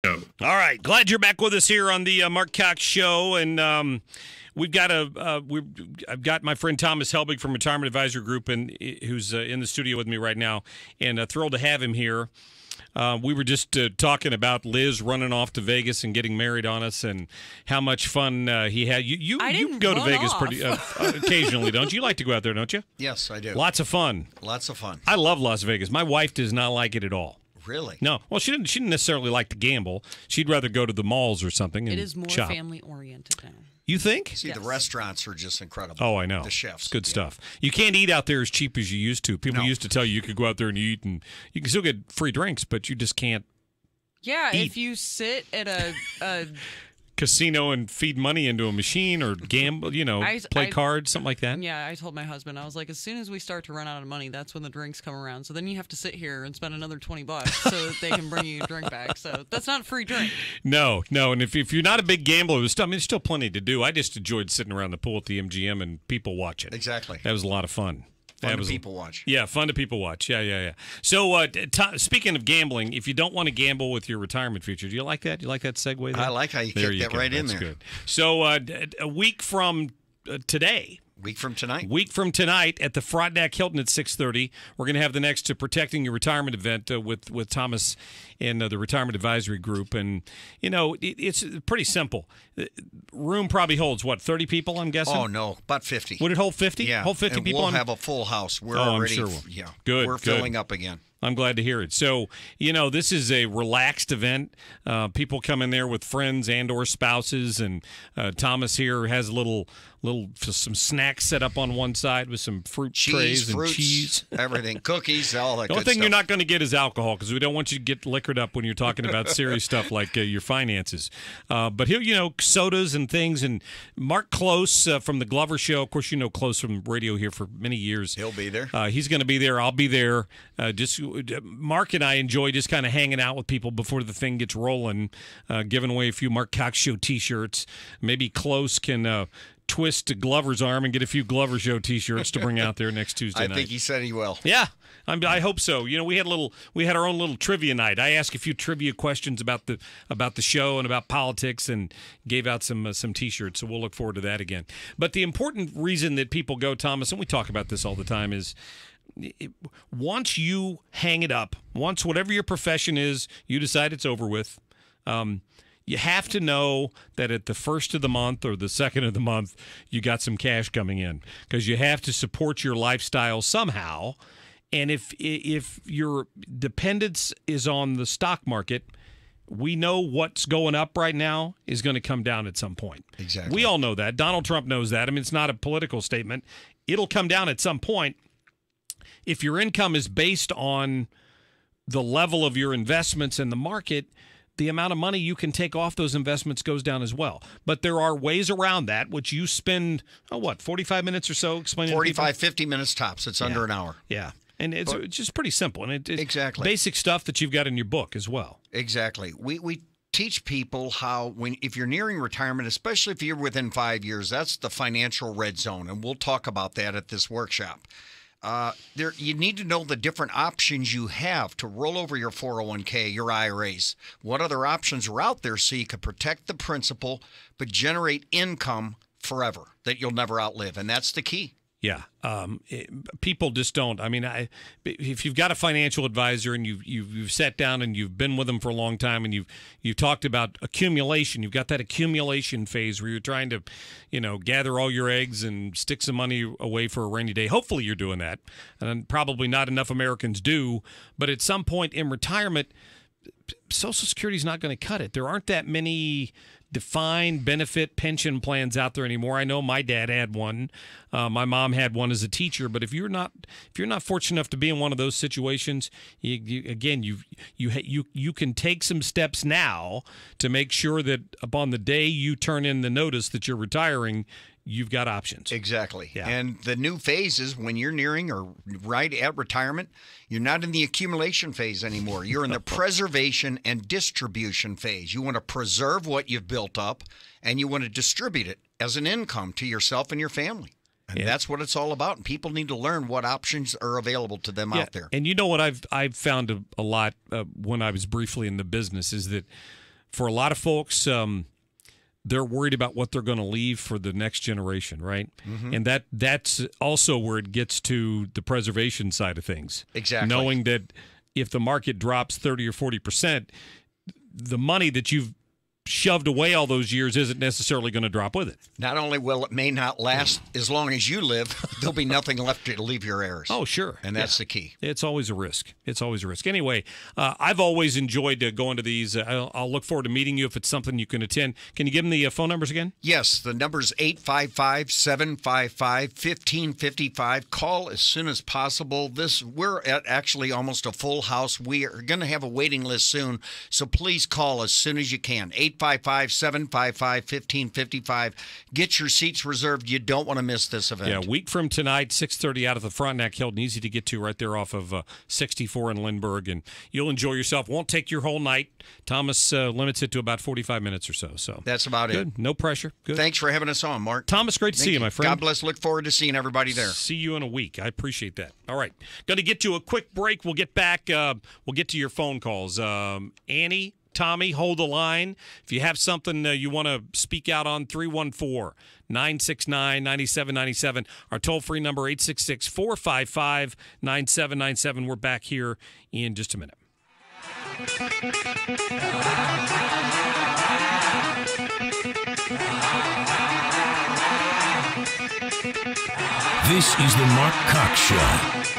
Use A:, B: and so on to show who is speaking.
A: All right, glad you're back with us here on the Marc Cox Show, and I've got my friend Thomas Helbig from Retirement Advisory Group, and who's in the studio with me right now, and thrilled to have him here. We were just talking about Liz running off to Vegas and getting married on us, and how much fun he had. You go to Vegas pretty occasionally, don't you? You like to go out there, don't you?
B: Yes, I do.
A: Lots of fun.
B: Lots of fun.
A: I love Las Vegas. My wife does not like it at all.
B: Really?
A: No. Well, she didn't necessarily like to gamble. She'd rather go to the malls or something and
C: It is more
A: shop.
C: family-oriented now.
A: You think?
B: See,
C: Yes.
B: the restaurants are just incredible.
A: Oh, I know.
B: The chefs.
A: Good stuff. You can't eat out there as cheap as you used to. People used to tell you could go out there and eat, and you can still get free drinks, but you just can't
C: Yeah,
A: eat.
C: if you sit at a
A: casino and feed money into a machine or gamble, play cards, something like that.
C: yeah, I told my husband, I was like, as soon as we start to run out of money, that's when the drinks come around. So then you have to sit here and spend another $20 so that they can bring you a drink back. So that's not a free drink.
A: No. And if you're not a big gambler, there's still plenty to do. I just enjoyed sitting around the pool at the MGM and people watching.
B: Exactly.
A: That was a lot of fun.
B: Fun to people watch.
A: Yeah, fun to people watch. Yeah. So, speaking of gambling, if you don't want to gamble with your retirement future, do you like that? Do you like that segue there?
B: I like how you kicked that right in there.
A: That's good. So, a week from today.
B: Week from tonight.
A: Week from tonight at the Frontenac Hilton at 6:30, we're going to have the next Protecting Your Retirement event with Thomas and the Retirement Advisory Group. And, it's pretty simple. The room probably holds, 30 people, I'm guessing?
B: Oh, no, about 50.
A: Would it hold 50?
B: Yeah.
A: Hold 50
B: and
A: people?
B: We'll have a full house. We're
A: I'm
B: already,
A: sure Good.
B: We're filling up again.
A: I'm glad to hear it. So, this is a relaxed event. People come in there with friends and or spouses, and Thomas here has some snacks set up on one side with some fruit trays and
B: fruits,
A: cheese.
B: Everything, cookies, all that
A: The only
B: good
A: thing
B: stuff.
A: you're not going to get is alcohol, because we don't want you to get liquored up when you're talking about serious stuff like your finances. But here, sodas and things. And Marc Cox from the Glover Show, of course, Close from radio here for many years.
B: He'll be there.
A: He's going to be there. I'll be there. Mark and I enjoy just kind of hanging out with people before the thing gets rolling, giving away a few Marc Cox Show T-shirts. Maybe Close can twist Glover's arm and get a few Glover Show T-shirts to bring out there next Tuesday night.
B: I think he said he will.
A: Yeah, I hope so. We had our own little trivia night. I asked a few trivia questions about the show and about politics, and gave out some T-shirts. So we'll look forward to that again. But the important reason that people go, Thomas, and we talk about this all the time, is once you hang it up, once whatever your profession is, you decide it's over with. You have to know that at the first of the month or the second of the month, you got some cash coming in, because you have to support your lifestyle somehow. And if your dependence is on the stock market, we know what's going up right now is going to come down at some point.
B: Exactly.
A: We all know that. Donald Trump knows that. I mean, it's not a political statement. It'll come down at some point. If your income is based on the level of your investments in the market, the amount of money you can take off those investments goes down as well. But there are ways around that, which you spend, 45 minutes or so explaining
B: 45, 50 minutes tops. It's under an hour.
A: Yeah. And it's just pretty simple. And it's
B: exactly
A: basic stuff that you've got in your book as well.
B: Exactly. We teach people how, if you're nearing retirement, especially if you're within 5 years, that's the financial red zone. And we'll talk about that at this workshop. You need to know the different options you have to roll over your 401k, your IRAs. What other options are out there so you can protect the principal but generate income forever that you'll never outlive, and that's the key.
A: Yeah, people just don't. I mean, if you've got a financial advisor and you've sat down and you've been with them for a long time, and you've talked about accumulation, you've got that accumulation phase where you're trying to, gather all your eggs and stick some money away for a rainy day. Hopefully, you're doing that, and probably not enough Americans do. But at some point in retirement, Social Security is not going to cut it. There aren't that many defined benefit pension plans out there anymore. I know my dad had one. My mom had one as a teacher. But if you're not fortunate enough to be in one of those situations, you can take some steps now to make sure that upon the day you turn in the notice that you're retiring, you've got options.
B: Exactly.
A: Yeah.
B: And the new phase is when you're nearing or right at retirement, you're not in the accumulation phase anymore. You're in the preservation and distribution phase. You want to preserve what you've built up, and you want to distribute it as an income to yourself and your family. And that's what it's all about. And people need to learn what options are available to them out there.
A: And what I've found a lot when I was briefly in the business is that for a lot of folks, they're worried about what they're going to leave for the next generation, right? And that's also where it gets to the preservation side of things.
B: Exactly.
A: Knowing that if the market drops 30 or 40%, the money that you've shoved away all those years isn't necessarily going to drop with it.
B: Not only will it may not last as long as you live, there'll be nothing left to leave your heirs.
A: Oh, sure.
B: And that's the key.
A: It's always a risk. It's always a risk. Anyway, I've always enjoyed going to these. I'll look forward to meeting you if it's something you can attend. Can you give them the phone numbers again?
B: Yes, the number's 855-755-1555. Call as soon as possible. We're at actually almost a full house. We are going to have a waiting list soon, so please call as soon as you can. 855-755-1555. Get your seats reserved. You don't want to miss this event.
A: Yeah, a week from tonight, 6:30 out of the Frontenac Hilton. Easy to get to right there off of 64 in Lindbergh, and you'll enjoy yourself. Won't take your whole night. Thomas limits it to about 45 minutes or so. So
B: that's about
A: good.
B: it.
A: No pressure. Good.
B: Thanks for having us on, Mark.
A: Thomas, great to see you, my friend.
B: God bless. Look forward to seeing everybody there.
A: See you in a week. I appreciate that. All right. Going to get to a quick break. We'll get back. We'll get to your phone calls. Annie, Tommy, hold the line. If you have something you want to speak out on, 314-969-9797. Our toll-free number, 866-455-9797. We're back here in just a minute.
D: This is the Marc Cox Show.